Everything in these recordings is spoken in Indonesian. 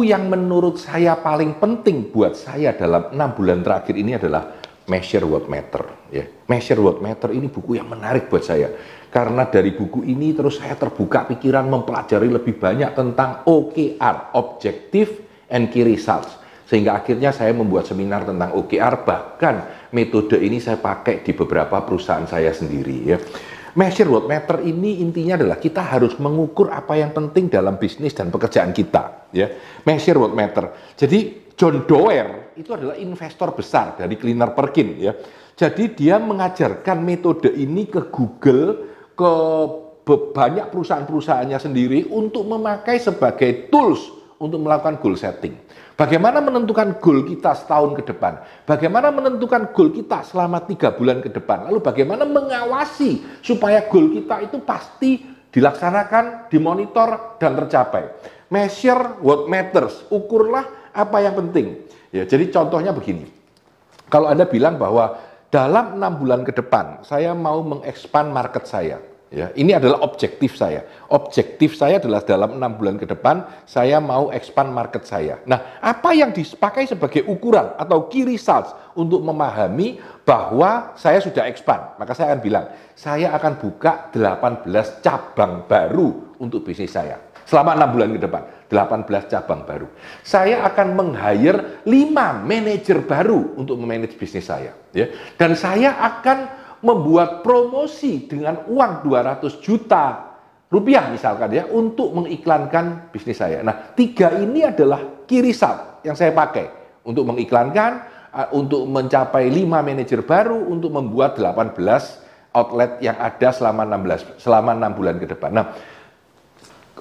buku yang menurut saya paling penting buat saya dalam 6 bulan terakhir ini adalah Measure What Matter. Ya. Measure What Matter ini buku yang menarik buat saya. Karena dari buku ini terus saya terbuka pikiran mempelajari lebih banyak tentang OKR, Objective and Key Results. Sehingga akhirnya saya membuat seminar tentang OKR, bahkan metode ini saya pakai di beberapa perusahaan saya sendiri. Ya. Measure What Matter ini intinya adalah kita harus mengukur apa yang penting dalam bisnis dan pekerjaan kita. Ya. Measure What Matter. Jadi John Doerr itu adalah investor besar dari Kleiner Perkins. Ya. Jadi dia mengajarkan metode ini ke Google, ke banyak perusahaan-perusahaannya sendiri untuk memakai sebagai tools untuk melakukan goal setting. Bagaimana menentukan goal kita setahun ke depan? Bagaimana menentukan goal kita selama 3 bulan ke depan? Lalu bagaimana mengawasi supaya goal kita itu pasti dilaksanakan, dimonitor, dan tercapai? Measure what matters. Ukurlah apa yang penting. Ya, jadi contohnya begini. Kalau Anda bilang bahwa dalam 6 bulan ke depan, saya mau mengekspand market saya. Ya, ini adalah objektif saya. Objektif saya adalah dalam 6 bulan ke depan, saya mau expand market saya. Nah, apa yang dipakai sebagai ukuran atau key results untuk memahami bahwa saya sudah expand? Maka saya akan bilang, saya akan buka 18 cabang baru untuk bisnis saya. Selama 6 bulan ke depan, 18 cabang baru. Saya akan meng-hire 5 manajer baru untuk memanage bisnis saya. Ya. Dan saya akan membuat promosi dengan uang 200 juta rupiah misalkan ya untuk mengiklankan bisnis saya. Nah, 3 ini adalah key result yang saya pakai untuk mengiklankan, untuk mencapai 5 manajer baru, untuk membuat 18 outlet yang ada selama 6 bulan ke depan. Nah,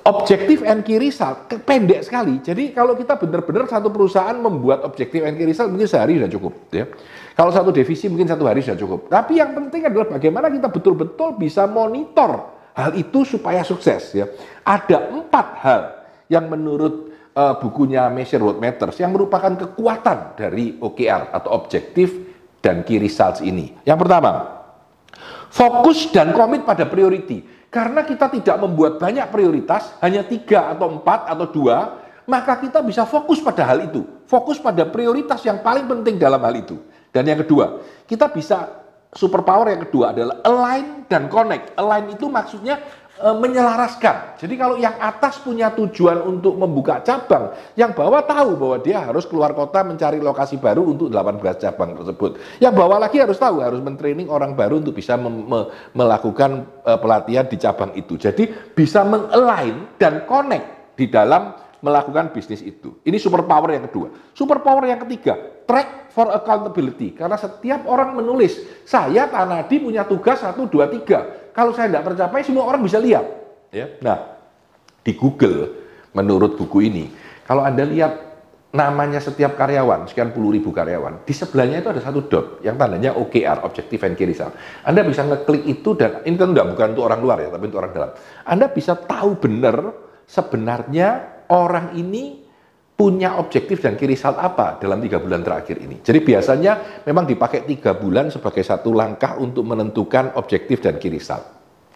objektif and key result pendek sekali. Jadi kalau kita benar-benar satu perusahaan membuat objektif and key result mungkin sehari sudah cukup ya. Kalau satu divisi mungkin 1 hari sudah cukup. Tapi yang penting adalah bagaimana kita betul-betul bisa monitor hal itu supaya sukses ya. Ada 4 hal yang menurut bukunya Measure What Matters yang merupakan kekuatan dari OKR atau objektif dan key results ini. Yang pertama, fokus dan komit pada priority. Karena kita tidak membuat banyak prioritas, hanya 3 atau 4 atau 2, maka kita bisa fokus pada hal itu. Fokus pada prioritas yang paling penting dalam hal itu. Dan yang kedua, kita bisa superpower yang kedua adalah align dan connect. Align itu maksudnya menyelaraskan. Jadi kalau yang atas punya tujuan untuk membuka cabang, yang bawah tahu bahwa dia harus keluar kota mencari lokasi baru untuk 18 cabang tersebut. Yang bawah lagi harus tahu, harus mentraining orang baru untuk bisa melakukan pelatihan di cabang itu. Jadi bisa meng-align dan connect di dalam melakukan bisnis itu. Ini superpower yang kedua. Superpower yang ketiga, track for accountability. Karena setiap orang menulis, saya Tanadi punya tugas 1, 2, 3. Kalau saya tidak tercapai, semua orang bisa lihat. Ya. Nah, di Google, menurut buku ini, kalau Anda lihat namanya setiap karyawan, sekian puluh ribu karyawan, di sebelahnya itu ada satu dot, yang tandanya OKR, Objective and Key Result. Anda bisa ngeklik itu, dan ini kan bukan untuk orang luar ya, tapi untuk orang dalam. Anda bisa tahu benar sebenarnya orang ini punya objektif dan key result apa dalam 3 bulan terakhir ini. Jadi biasanya memang dipakai 3 bulan sebagai satu langkah untuk menentukan objektif dan key result.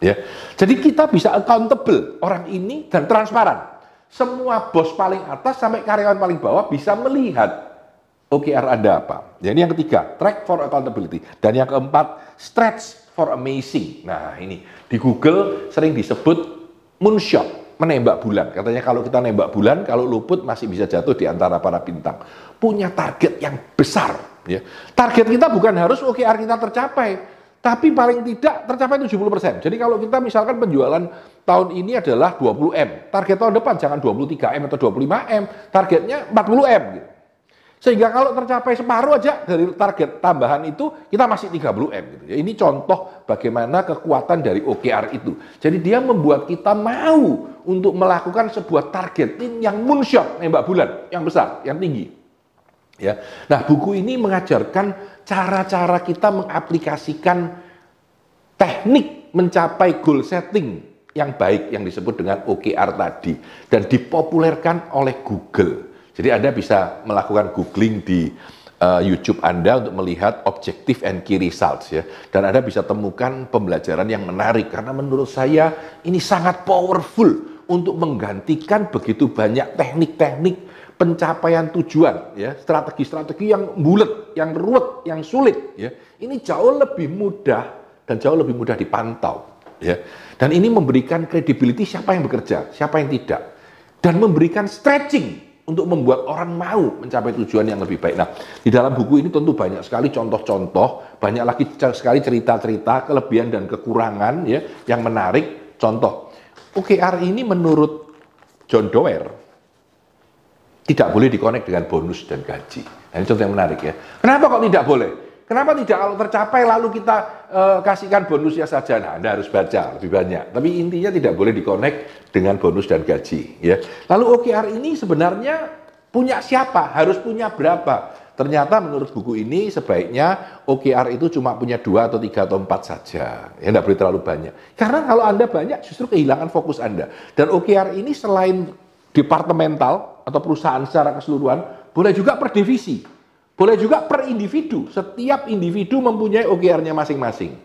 Ya. Jadi kita bisa accountable orang ini dan transparan. Semua bos paling atas sampai karyawan paling bawah bisa melihat OKR Anda apa. Jadi yang ketiga, track for accountability. Dan yang keempat, stretch for amazing. Nah ini, di Google sering disebut moonshot. Menembak bulan. Katanya kalau kita nembak bulan, kalau luput masih bisa jatuh di antara para bintang. Punya target yang besar. Ya. Target kita bukan harus OKR kita tercapai, tapi paling tidak tercapai 70%. Jadi kalau kita misalkan penjualan tahun ini adalah 20M, target tahun depan jangan 23M atau 25M, targetnya 40M. Gitu. Sehingga kalau tercapai separuh aja dari target tambahan itu, kita masih 30M. Gitu. Ya, ini contoh bagaimana kekuatan dari OKR itu. Jadi dia membuat kita mau untuk melakukan sebuah targeting yang moonshot, nembak bulan, yang besar, yang tinggi. Ya. Nah, buku ini mengajarkan cara-cara kita mengaplikasikan teknik mencapai goal setting yang baik yang disebut dengan OKR tadi. Dan dipopulerkan oleh Google. Jadi Anda bisa melakukan googling di YouTube Anda untuk melihat objective and key results ya. Dan Anda bisa temukan pembelajaran yang menarik karena menurut saya ini sangat powerful untuk menggantikan begitu banyak teknik-teknik pencapaian tujuan, ya, strategi-strategi yang bulat, yang ruwet, yang sulit, ya, ini jauh lebih mudah dan jauh lebih mudah dipantau, ya. Dan ini memberikan credibility siapa yang bekerja, siapa yang tidak, dan memberikan stretching untuk membuat orang mau mencapai tujuan yang lebih baik. Nah, di dalam buku ini tentu banyak sekali contoh-contoh, banyak lagi sekali cerita-cerita, kelebihan dan kekurangan, ya, yang menarik. Contoh, OKR ini menurut John Doerr tidak boleh dikonek dengan bonus dan gaji. Nah, ini contoh yang menarik, ya. Kenapa kok tidak boleh? Kenapa tidak kalau tercapai lalu kita kasihkan bonusnya saja? Nah, Anda harus baca lebih banyak. Tapi intinya tidak boleh dikonek dengan bonus dan gaji, ya. Lalu OKR ini sebenarnya punya siapa? Harus punya berapa? Ternyata menurut buku ini sebaiknya OKR itu cuma punya 2 atau 3 atau 4 saja. Ya, tidak boleh terlalu banyak. Karena kalau Anda banyak justru kehilangan fokus Anda. Dan OKR ini selain departemental atau perusahaan secara keseluruhan, boleh juga per divisi. Boleh juga per individu, setiap individu mempunyai OKR-nya masing-masing.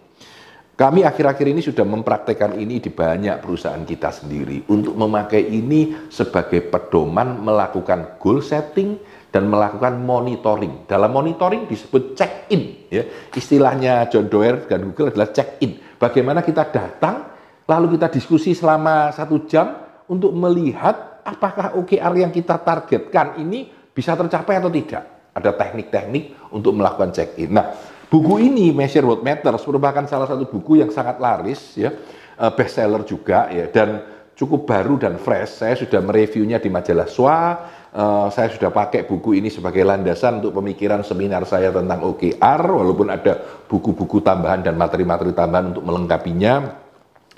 Kami akhir-akhir ini sudah mempraktekkan ini di banyak perusahaan kita sendiri untuk memakai ini sebagai pedoman melakukan goal setting dan melakukan monitoring. Dalam monitoring disebut check-in, ya. Istilahnya John Doerr dan Google adalah check-in. Bagaimana kita datang, lalu kita diskusi selama 1 jam untuk melihat apakah OKR yang kita targetkan ini bisa tercapai atau tidak. Ada teknik-teknik untuk melakukan check-in. Nah, buku ini Measure What Matters merupakan salah satu buku yang sangat laris, ya, bestseller juga, ya, dan cukup baru dan fresh. Saya sudah mereviewnya di majalah SWA. Saya sudah pakai buku ini sebagai landasan untuk pemikiran seminar saya tentang OKR, walaupun ada buku-buku tambahan dan materi-materi tambahan untuk melengkapinya.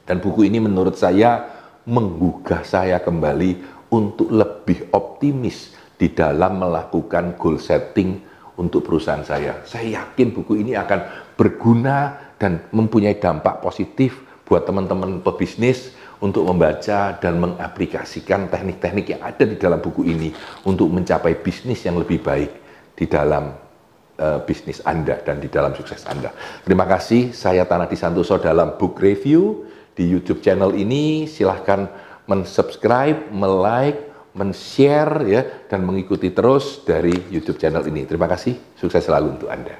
Dan buku ini menurut saya menggugah saya kembali untuk lebih optimis di dalam melakukan goal setting untuk perusahaan saya. Saya yakin buku ini akan berguna dan mempunyai dampak positif buat teman-teman pebisnis untuk membaca dan mengaplikasikan teknik-teknik yang ada di dalam buku ini untuk mencapai bisnis yang lebih baik di dalam bisnis Anda dan di dalam sukses Anda. Terima kasih, saya Tanadi Santoso dalam Book Review di YouTube channel ini. Silahkan mensubscribe, like, men-share, ya, dan mengikuti terus dari YouTube channel ini. Terima kasih, sukses selalu untuk Anda.